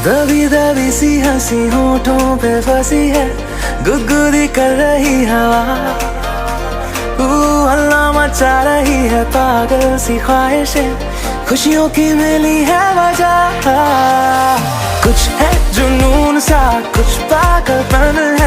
दबी दबी सी हंसी होठों पे फंसी है, गुदगुदी कर रही हवा। हल्ला मचा रही है पागल सी ख्वाहिशें, खुशियों की मिली है वजह। कुछ है जुनून सा, कुछ पागलपन है,